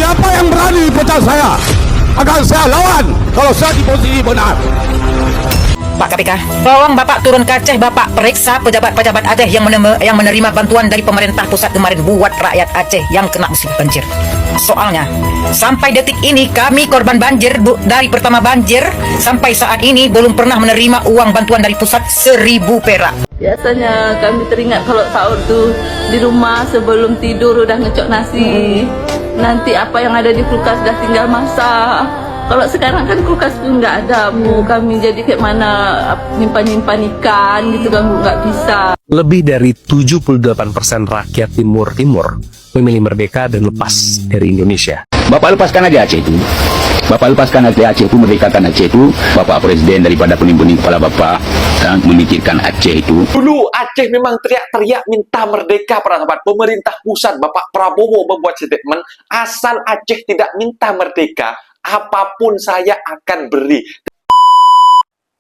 Siapa yang berani pecat saya? Akan saya lawan kalau saya di posisi benar. Pak KPK, tolong Bapak turun ke Aceh, Bapak periksa pejabat-pejabat Aceh yang menerima bantuan dari pemerintah pusat kemarin buat rakyat Aceh yang kena musibah banjir. Soalnya, sampai detik ini kami korban banjir dari pertama banjir sampai saat ini belum pernah menerima uang bantuan dari pusat 1.000 perak. Biasanya kami teringat kalau sahur tuh di rumah sebelum tidur udah ngecok nasi. Nanti apa yang ada di kulkas udah tinggal masak. Kalau sekarang kan kulkas pun nggak ada, Bu. Kami jadi kayak mana nyimpan-nyimpan ikan gitu kan, Bu, nggak bisa. Lebih dari 78% rakyat Timur Timur memilih merdeka dan lepas dari Indonesia. Bapak lepaskan aja Aceh itu. Bapak lepaskan aja Aceh itu, merdekakan Aceh itu. Bapak presiden daripada pening-pening kepala Bapak dan memikirkan Aceh itu. Dulu Aceh memang teriak-teriak minta merdeka, para sahabat. Pemerintah pusat Bapak Prabowo membuat statement, asal Aceh tidak minta merdeka, apapun saya akan beri.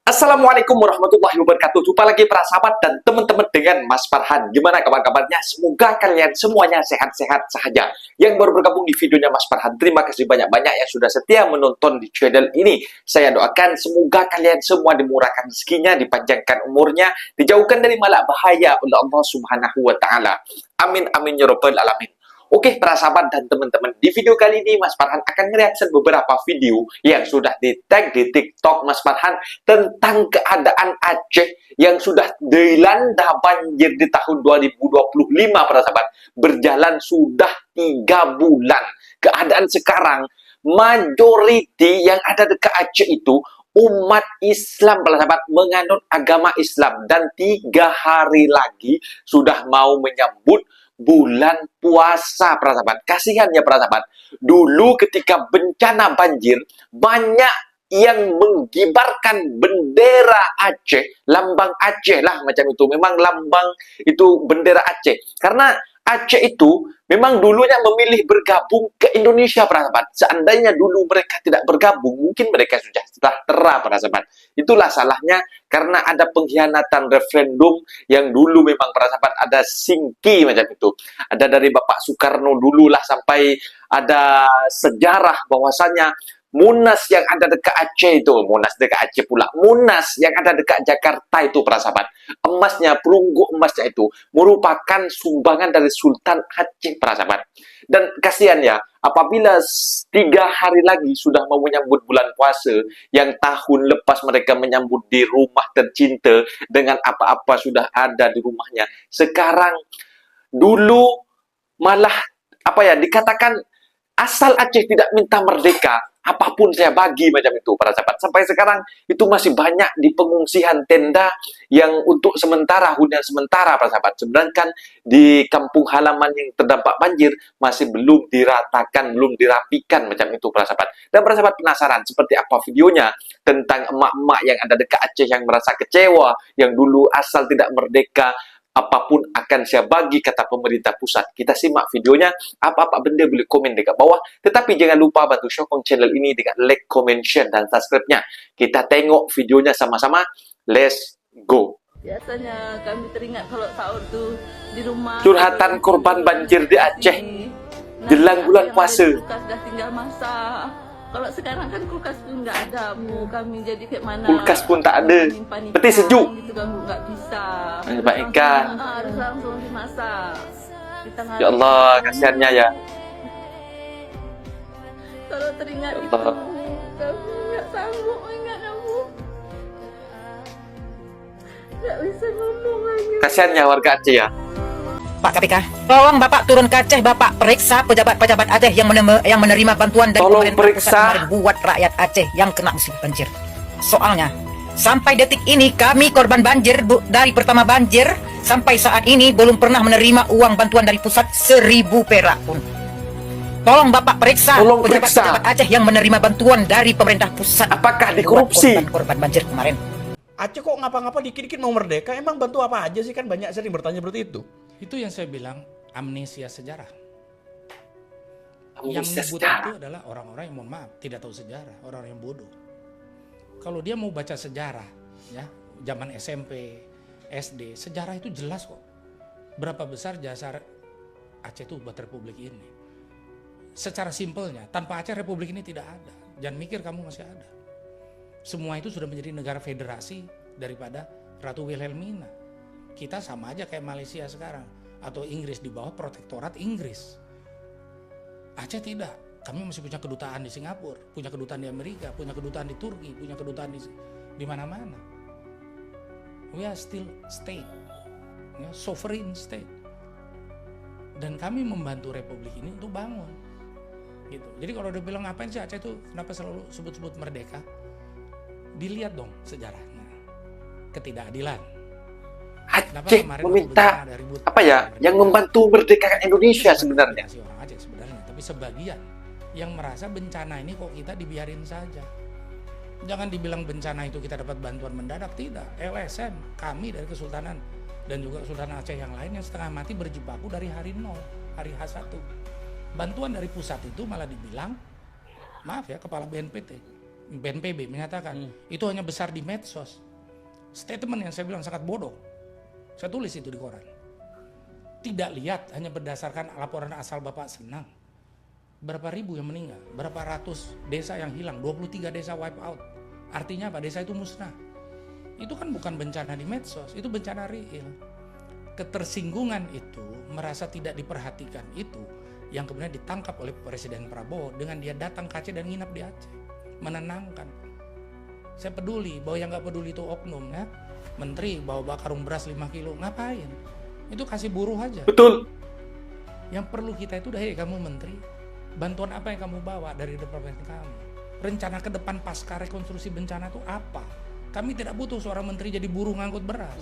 Assalamualaikum warahmatullahi wabarakatuh. Jumpa lagi para sahabat dan teman-teman dengan Mas Farhan. Gimana kabar-kabarnya? Semoga kalian semuanya sehat-sehat saja. Yang baru bergabung di videonya Mas Farhan, terima kasih banyak-banyak yang sudah setia menonton di channel ini. Saya doakan semoga kalian semua dimurahkan rezekinya, dipanjangkan umurnya, dijauhkan dari malak bahaya oleh Allah Subhanahu wa taala. Amin amin ya rabbal alamin. Oke, para sahabat dan teman-teman, di video kali ini Mas Farhan akan nge-reaction beberapa video yang sudah di-tag di TikTok Mas Farhan tentang keadaan Aceh yang sudah dilanda banjir di tahun 2025, para sahabat. Berjalan sudah 3 bulan. Keadaan sekarang, majority yang ada dekat Aceh itu umat Islam, para sahabat, menganut agama Islam. Dan 3 hari lagi sudah mau menyambut bulan puasa, para sahabat. Kasihan ya para sahabat. Dulu ketika bencana banjir, banyak yang menggibarkan bendera Aceh, lambang Aceh lah macam itu. Memang lambang itu bendera Aceh. Karena Aceh itu memang dulunya memilih bergabung ke Indonesia, para sahabat. Seandainya dulu mereka tidak bergabung, mungkin mereka sudah sejahtera, para sahabat. Itulah salahnya karena ada pengkhianatan referendum yang dulu memang, para sahabat, ada singki macam itu. Ada dari Bapak Soekarno dulu lah sampai ada sejarah bahwasanya Munas yang ada dekat Aceh itu, Munas dekat Aceh pula, Munas yang ada dekat Jakarta itu, para sahabat, emasnya, perunggu emasnya itu merupakan sumbangan dari Sultan Aceh, para sahabat. Dan kasihan ya, apabila 3 hari lagi sudah mau menyambut bulan puasa, yang tahun lepas mereka menyambut di rumah tercinta dengan apa-apa sudah ada di rumahnya. Sekarang, dulu malah apa ya, dikatakan asal Aceh tidak minta merdeka, apapun saya bagi macam itu, para sahabat. Sampai sekarang itu masih banyak di pengungsian tenda yang untuk sementara, hunian sementara, para sahabat. Sedangkan di kampung halaman yang terdampak banjir masih belum diratakan, belum dirapikan macam itu, para sahabat. Dan para sahabat penasaran seperti apa videonya tentang emak-emak yang ada dekat Aceh yang merasa kecewa, yang dulu asal tidak merdeka, apapun akan saya bagi, kata pemerintah pusat. Kita simak videonya. Apa-apa benda boleh komen dekat bawah. Tetapi jangan lupa bantu sokong channel ini dengan like, comment, share, dan subscribe-nya. Kita tengok videonya sama-sama. Let's go. Biasanya kami teringat kalau sahur tuh di rumah. Curhatan korban banjir di Aceh jelang bulan puasa. Kulkas udah tinggal masak. Kalau sekarang kan kulkas pun nggak ada, Bu. Kami jadi kayak mana? Kulkas pun tak ada. Peti sejuk. Gitu kan, Bu, nggak bisa. Pak Eka. Harus langsung dimasak. Di tengah Ya Allah, kasihannya ya. Kalau teringat Ya itu, Allah. kami nggak sanggup ingatnya, Bu. Nggak bisa ngomong lagi. Kasihannya warga Aceh ya. Pak KPK, tolong Bapak turun ke Aceh, Bapak periksa pejabat-pejabat Aceh yang menerima bantuan dari Tolong pemerintah pusat periksa. kemarin buat rakyat Aceh yang kena musibah banjir. Soalnya, sampai detik ini kami korban banjir dari pertama banjir sampai saat ini belum pernah menerima uang bantuan dari pusat 1.000 perak pun. Tolong Bapak periksa Tolong periksa. pejabat-pejabat Aceh yang menerima bantuan dari pemerintah pusat. Apakah buat dikorupsi? korban banjir kemarin. Aceh kok ngapa-ngapa dikit-dikit mau merdeka, emang bantu apa aja sih? Kan banyak sering bertanya seperti itu. Itu yang saya bilang amnesia sejarah. Amnesia Yang menyebut sejarah. itu adalah orang-orang yang mohon maaf tidak tahu sejarah, orang yang bodoh. Kalau dia mau baca sejarah, ya zaman SMP, SD, sejarah itu jelas kok. Berapa besar jasa Aceh itu buat Republik ini. secara simpelnya, tanpa Aceh Republik ini tidak ada. Jangan mikir kamu masih ada. Semua itu sudah menjadi negara federasi daripada Ratu Wilhelmina. Kita sama aja kayak Malaysia sekarang, atau Inggris di bawah protektorat Inggris. Aceh tidak. Kami masih punya kedutaan di Singapura, punya kedutaan di Amerika, punya kedutaan di Turki, punya kedutaan di mana-mana. We are still state, ya, sovereign state. Dan kami membantu Republik ini untuk bangun. Gitu. Jadi kalau udah bilang ngapain sih Aceh itu kenapa selalu sebut-sebut merdeka? Dilihat dong sejarahnya. Ketidakadilan. Aceh meminta apa ya yang membantu merdekakan Indonesia sebenarnya. Orang Aceh sebenarnya, tapi sebagian yang merasa bencana ini kok kita dibiarin saja. Jangan dibilang bencana itu kita dapat bantuan mendadak, tidak. LSM, kami dari Kesultanan dan juga Kesultanan Aceh yang lain yang setengah mati berjibaku dari hari 0, hari H1. Bantuan dari pusat itu malah dibilang, maaf ya, Kepala BNPB menyatakan itu hanya besar di medsos. Statement yang saya bilang sangat bodoh. Saya tulis itu di koran. Tidak lihat hanya berdasarkan laporan asal Bapak Senang. Berapa ribu yang meninggal, berapa ratus desa yang hilang, 23 desa wipe out. Artinya apa? Desa itu musnah. Itu kan bukan bencana di medsos, itu bencana real. Ketersinggungan itu, merasa tidak diperhatikan itu, yang kemudian ditangkap oleh Presiden Prabowo dengan dia datang ke Aceh dan nginap di Aceh. Menenangkan. Saya peduli, bahwa yang gak peduli itu oknum ya. Menteri bawa karung beras 5 kilo, ngapain? Itu kasih buruh aja. Betul. Yang perlu kita itu, hei kamu menteri, bantuan apa yang kamu bawa dari departemen kamu? Rencana ke depan pasca rekonstruksi bencana itu apa? Kami tidak butuh seorang menteri jadi buruh ngangkut beras.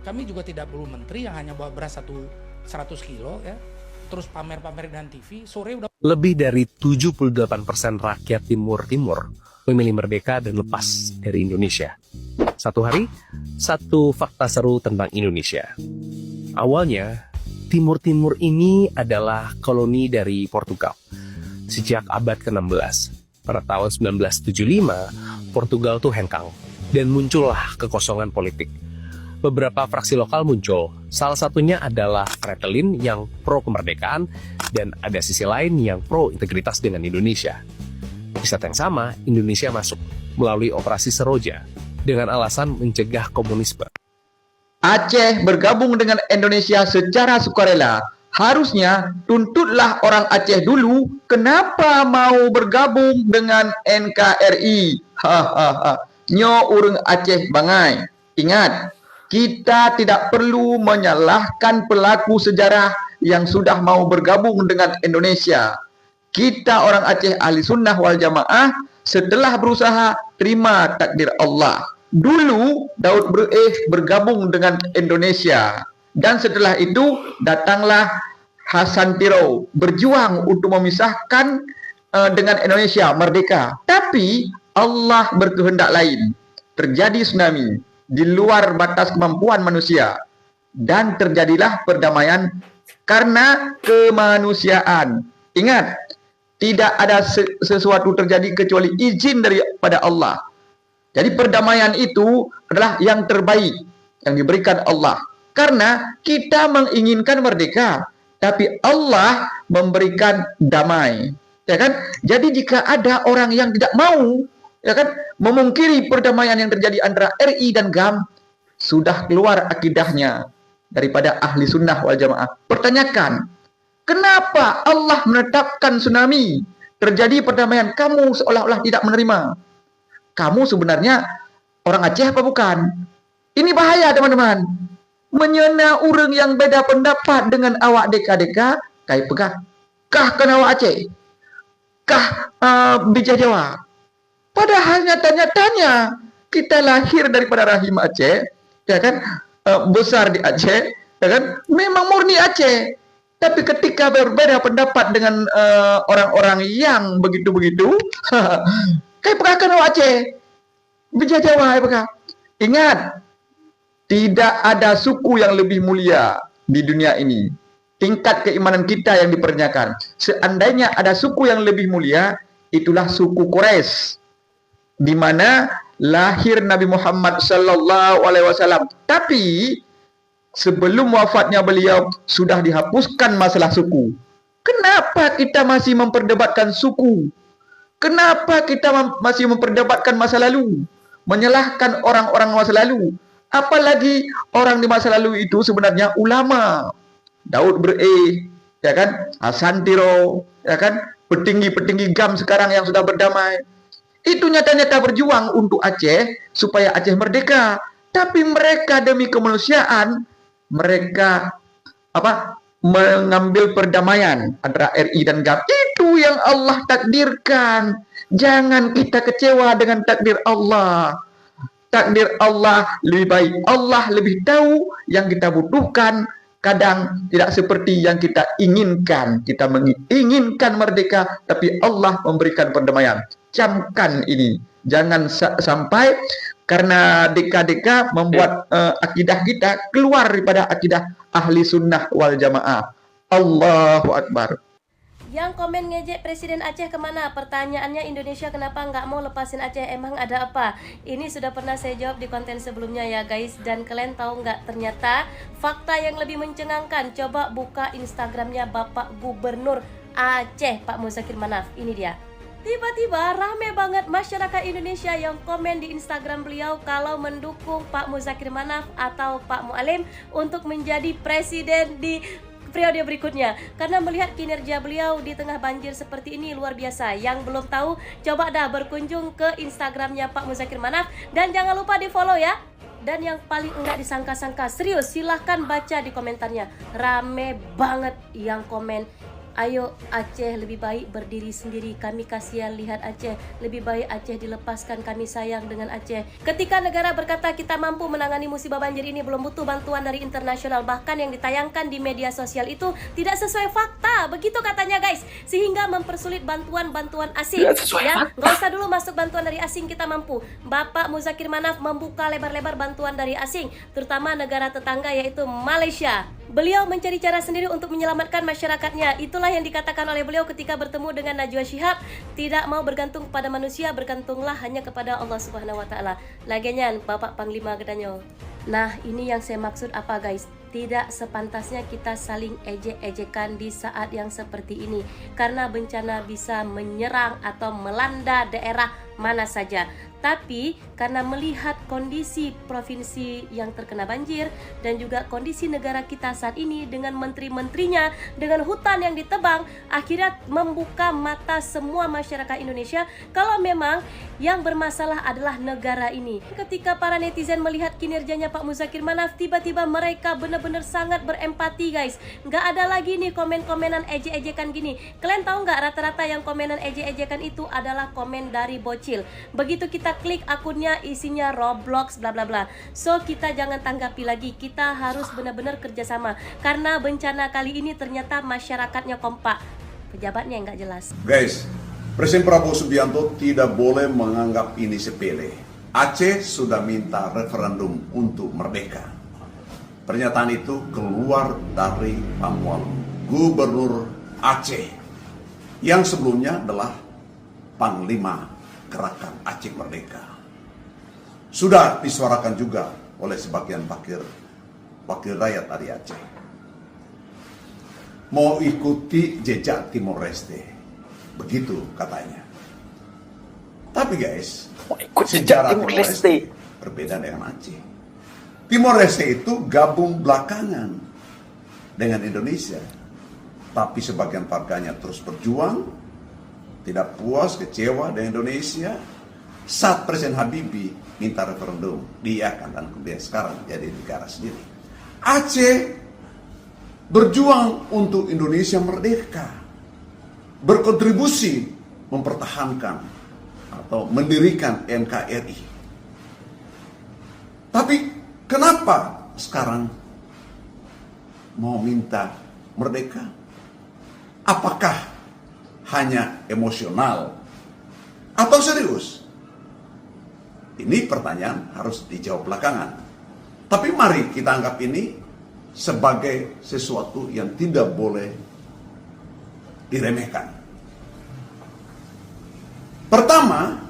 Kami juga tidak perlu menteri yang hanya bawa beras 100 kilo ya, terus pamer-pamer dan TV, sore udah. Lebih dari 78% rakyat Timur Timur memilih merdeka dan lepas dari Indonesia. Satu hari, satu fakta seru tentang Indonesia. Awalnya, Timur Timur ini adalah koloni dari Portugal. Sejak abad ke-16, pada tahun 1975, Portugal tuh hengkang dan muncullah kekosongan politik. Beberapa fraksi lokal muncul, salah satunya adalah Fretilin yang pro kemerdekaan dan ada sisi lain yang pro integritas dengan Indonesia. Di saat yang sama, Indonesia masuk melalui operasi Seroja dengan alasan mencegah komunisme. Aceh bergabung dengan Indonesia secara sukarela. Harusnya tuntutlah orang Aceh dulu kenapa mau bergabung dengan NKRI. Nyo urang Aceh bangai. Ingat, kita tidak perlu menyalahkan pelaku sejarah yang sudah mau bergabung dengan Indonesia. Kita orang Aceh ahli sunnah wal jamaah setelah berusaha terima takdir Allah. Dulu Daud bergabung dengan Indonesia dan setelah itu datanglah Hasan Tirau berjuang untuk memisahkan dengan Indonesia merdeka. Tapi Allah berkehendak lain. Terjadi tsunami di luar batas kemampuan manusia dan terjadilah perdamaian karena kemanusiaan. Ingat, tidak ada sesuatu terjadi kecuali izin daripada Allah. Jadi perdamaian itu adalah yang terbaik yang diberikan Allah. Karena kita menginginkan merdeka, tapi Allah memberikan damai. Ya kan? Jadi jika ada orang yang tidak mau, ya kan, memungkiri perdamaian yang terjadi antara RI dan GAM, sudah keluar akidahnya daripada ahli sunnah wal jamaah. Pertanyakan, kenapa Allah menetapkan tsunami? Terjadi perdamaian, kamu seolah-olah tidak menerima. Kamu sebenarnya orang Aceh apa bukan? Ini bahaya teman-teman. Menyena orang yang beda pendapat dengan awak deka-deka, kayak pegah. Kah kena awak Aceh? Kah bijak Jawa? Padahal nyata-nyatanya kita lahir daripada rahim Aceh, ya kan? Besar di Aceh, ya kan? Memang murni Aceh. Tapi ketika berbeda pendapat dengan orang-orang yang begitu-begitu, kayak pegah kena awak Aceh? Bijak Jawa, pegah. Ingat, tidak ada suku yang lebih mulia di dunia ini. Tingkat keimanan kita yang dipertanyakan. Seandainya ada suku yang lebih mulia, itulah suku Quraisy, di mana lahir Nabi Muhammad sallallahu alaihi wasallam. Tapi sebelum wafatnya beliau sudah dihapuskan masalah suku. Kenapa kita masih memperdebatkan suku? Kenapa kita masih memperdebatkan masa lalu? Menyalahkan orang-orang masa lalu. Apalagi orang di masa lalu itu sebenarnya ulama. Daud Bre, ya kan? Hasan Tiro, ya kan? Petinggi-petinggi GAM sekarang yang sudah berdamai. Itu nyata-nyata berjuang untuk Aceh supaya Aceh merdeka. Tapi mereka demi kemanusiaan, mereka mengambil perdamaian antara RI dan GAM. Itu yang Allah takdirkan. Jangan kita kecewa dengan takdir Allah. Takdir Allah lebih baik. Allah lebih tahu yang kita butuhkan. Kadang tidak seperti yang kita inginkan. Kita menginginkan merdeka, tapi Allah memberikan perdamaian. Camkan ini. Jangan sampai karena deka-deka membuat akidah kita keluar daripada akidah ahli sunnah wal jamaah. Allahu Akbar. Yang komen ngejek Presiden Aceh kemana? Pertanyaannya, Indonesia kenapa nggak mau lepasin Aceh? Emang ada apa? Ini sudah pernah saya jawab di konten sebelumnya ya guys. Dan kalian tahu nggak, ternyata fakta yang lebih mencengangkan. Coba buka Instagramnya Bapak Gubernur Aceh, Pak Muzakir Manaf. Ini dia. Tiba-tiba rame banget masyarakat Indonesia yang komen di Instagram beliau kalau mendukung Pak Muzakir Manaf atau Pak Mualim untuk menjadi presiden di periode berikutnya. Karena melihat kinerja beliau di tengah banjir seperti ini luar biasa. Yang belum tahu, coba dah berkunjung ke Instagramnya Pak Muzakir Manaf. Dan jangan lupa di follow ya. Dan yang paling enggak disangka-sangka, serius, silahkan baca di komentarnya. Rame banget yang komen, ayo Aceh lebih baik berdiri sendiri, kami kasihan lihat Aceh, lebih baik Aceh dilepaskan, kami sayang dengan Aceh. Ketika negara berkata kita mampu menangani musibah banjir ini, belum butuh bantuan dari internasional, bahkan yang ditayangkan di media sosial itu tidak sesuai fakta, begitu katanya guys, sehingga mempersulit bantuan-bantuan asing. Ya, nggak usah dulu masuk bantuan dari asing, kita mampu. Bapak Muzakir Manaf membuka lebar-lebar bantuan dari asing, terutama negara tetangga yaitu Malaysia. Beliau mencari cara sendiri untuk menyelamatkan masyarakatnya. Itulah yang dikatakan oleh beliau ketika bertemu dengan Najwa Shihab. Tidak mau bergantung kepada manusia, bergantunglah hanya kepada Allah Subhanahu wa Ta'ala. Lagian Bapak Panglima Gedanyo. Nah, ini yang saya maksud apa guys? Tidak sepantasnya kita saling ejek-ejekan di saat yang seperti ini, karena bencana bisa menyerang atau melanda daerah mana saja. Tapi karena melihat kondisi provinsi yang terkena banjir dan juga kondisi negara kita saat ini dengan menteri-menterinya, dengan hutan yang ditebang, akhirnya membuka mata semua masyarakat Indonesia kalau memang yang bermasalah adalah negara ini. Ketika para netizen melihat kinerjanya Pak Muzakir Manaf, tiba-tiba mereka benar-benar sangat berempati guys. Nggak ada lagi nih komen-komenan ejek-ejekan gini. Kalian tahu nggak, rata-rata yang komenan ejek-ejekan itu adalah komen dari bocil. Begitu kita klik akunnya, isinya Roblox bla bla bla. So kita jangan tanggapi lagi, kita harus benar-benar kerjasama, karena bencana kali ini ternyata masyarakatnya kompak, pejabatnya nggak jelas. Guys, Presiden Prabowo Subianto tidak boleh menganggap ini sepele. Aceh sudah minta referendum untuk merdeka. Pernyataan itu keluar dari Pak Mualim, Gubernur Aceh, yang sebelumnya adalah Panglima Gerakan Aceh Merdeka. Sudah disuarakan juga oleh sebagian wakil rakyat dari Aceh. Mau ikuti jejak Timor Leste, begitu katanya. Tapi guys, sejarah Timor Leste berbeda dengan Aceh. Timor Leste itu gabung belakangan dengan Indonesia, tapi sebagian warganya terus berjuang, tidak puas, kecewa dengan Indonesia. Saat Presiden Habibie minta referendum, diiakan, dan kemudian sekarang jadi negara sendiri. Aceh berjuang untuk Indonesia merdeka, berkontribusi mempertahankan atau mendirikan NKRI. Tapi kenapa sekarang mau minta merdeka? Apakah hanya emosional atau serius? Ini pertanyaan harus dijawab belakangan. Tapi mari kita anggap ini sebagai sesuatu yang tidak boleh diremehkan. Pertama,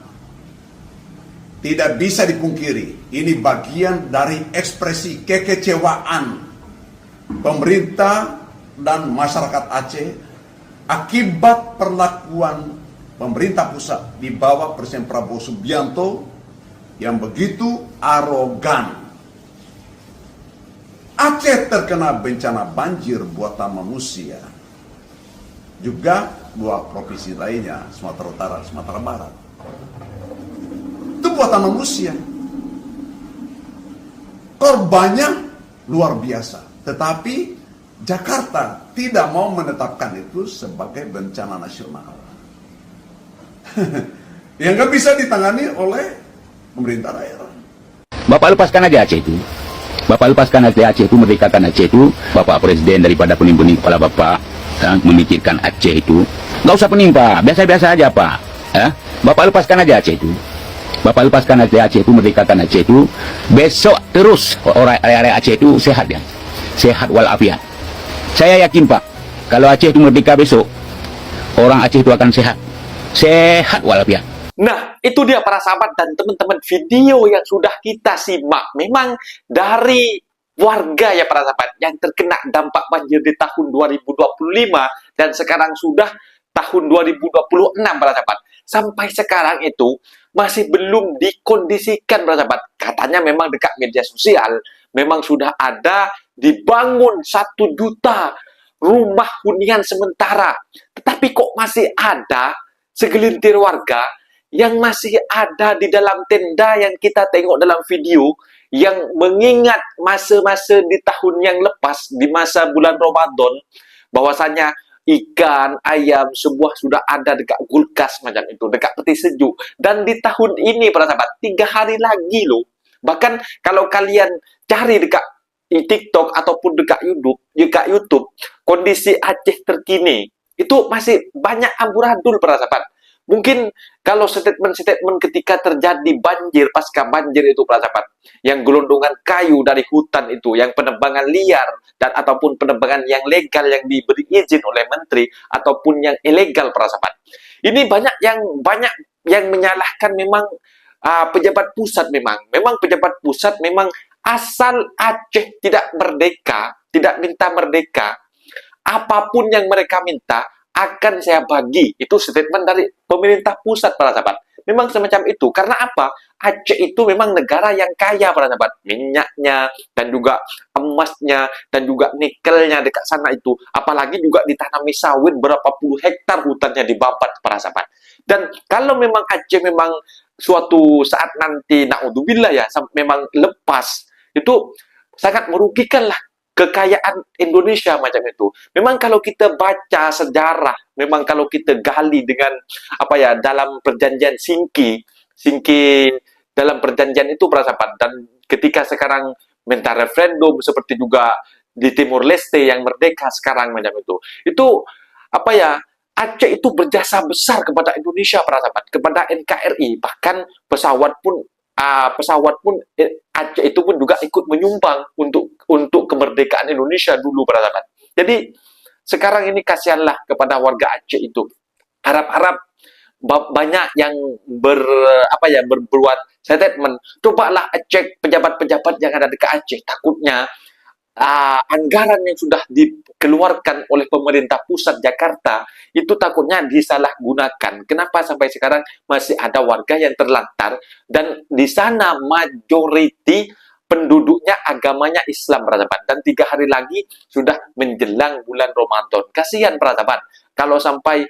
tidak bisa dipungkiri, ini bagian dari ekspresi kekecewaan pemerintah dan masyarakat Aceh akibat perlakuan pemerintah pusat di bawah Presiden Prabowo Subianto yang begitu arogan. Aceh terkena bencana banjir buatan manusia. Juga dua provinsi lainnya, Sumatera Utara, Sumatera Barat. Itu buatan manusia. Korbannya luar biasa. Tetapi Jakarta tidak mau menetapkan itu sebagai bencana nasional. Yang nggak bisa ditangani oleh pemerintah daerah. Bapak lepaskan aja Aceh itu. Bapak lepaskan aja Aceh itu, merdekakan Aceh itu. Bapak Presiden daripada pening-pening kepala Bapak memikirkan Aceh itu. Nggak usah pening Pak, biasa-biasa aja Pak. Bapak lepaskan aja Aceh itu. Bapak lepaskan aja Aceh itu, merdekakan Aceh itu. Besok terus orang area Aceh itu sehat ya. Sehat walafiat. Saya yakin Pak, kalau Aceh itu merdeka besok, orang Aceh itu akan sehat. Sehat walafiat. Nah, itu dia para sahabat dan teman-teman, video yang sudah kita simak. Memang dari warga ya para sahabat yang terkena dampak banjir di tahun 2025 dan sekarang sudah tahun 2026 para sahabat. Sampai sekarang itu masih belum dikondisikan para sahabat. Katanya memang dekat media sosial memang sudah ada dibangun 1 juta rumah hunian sementara. Tetapi kok masih ada segelintir warga yang masih ada di dalam tenda yang kita tengok dalam video, yang mengingat masa-masa di tahun yang lepas, di masa bulan Ramadan, bahwasanya ikan, ayam, sebuah sudah ada dekat kulkas macam itu, dekat peti sejuk. Dan di tahun ini para sahabat, 3 hari lagi loh. Bahkan kalau kalian cari dekat TikTok ataupun dekat YouTube, kondisi Aceh terkini itu masih banyak amburadul para sahabat. Mungkin kalau statement-statement ketika terjadi banjir, pasca banjir itu para sahabat, yang gelondongan kayu dari hutan itu, yang penebangan liar dan ataupun penebangan yang legal yang diberi izin oleh menteri ataupun yang ilegal para sahabat. Ini banyak yang menyalahkan memang pejabat pusat memang pejabat pusat memang asal Aceh tidak merdeka, tidak minta merdeka, apapun yang mereka minta akan saya bagi. Itu statement dari pemerintah pusat para sahabat. Memang semacam itu. Karena apa? Aceh itu memang negara yang kaya para sahabat. Minyaknya dan juga emasnya dan juga nikelnya dekat sana itu. Apalagi juga ditanami sawit berapa puluh hektar hutannya di Babat para sahabat. Dan kalau memang Aceh memang suatu saat nanti naudzubillah ya memang lepas, itu sangat merugikan lah kekayaan Indonesia macam itu. Memang kalau kita baca sejarah, memang kalau kita gali dengan dalam perjanjian Singki dalam perjanjian itu para sahabat, dan ketika sekarang minta referendum seperti juga di Timur Leste yang merdeka sekarang macam itu Aceh itu berjasa besar kepada Indonesia para sahabat, kepada NKRI, bahkan pesawat pun Aceh itu pun juga ikut menyumbang untuk kemerdekaan Indonesia dulu para sahabat. Jadi sekarang ini kasihanlah kepada warga Aceh itu. Harap-harap banyak yang berbuat statement. Cobalah cek pejabat-pejabat yang ada dekat Aceh. Takutnya anggaran yang sudah dikeluarkan oleh pemerintah pusat Jakarta itu takutnya disalahgunakan. Kenapa sampai sekarang masih ada warga yang terlantar dan di sana majoriti penduduknya agamanya Islam para sahabat, dan 3 hari lagi sudah menjelang bulan Ramadan. Kasihan para sahabat kalau sampai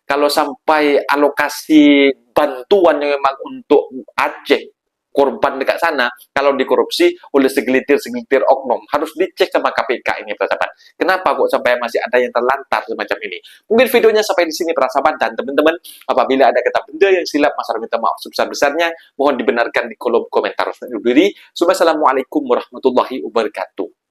kalau sampai alokasi bantuan yang memang untuk Aceh, korban dekat sana, kalau dikorupsi oleh segelintir oknum, harus dicek sama KPK ini para sahabat. Kenapa kok sampai masih ada yang terlantar semacam ini? Mungkin videonya sampai di sini para sahabat, dan teman-teman, apabila ada kata benda yang silap, Mas Ar minta maaf sebesar-besarnya, mohon dibenarkan di kolom komentar. Wassalamualaikum warahmatullahi wabarakatuh.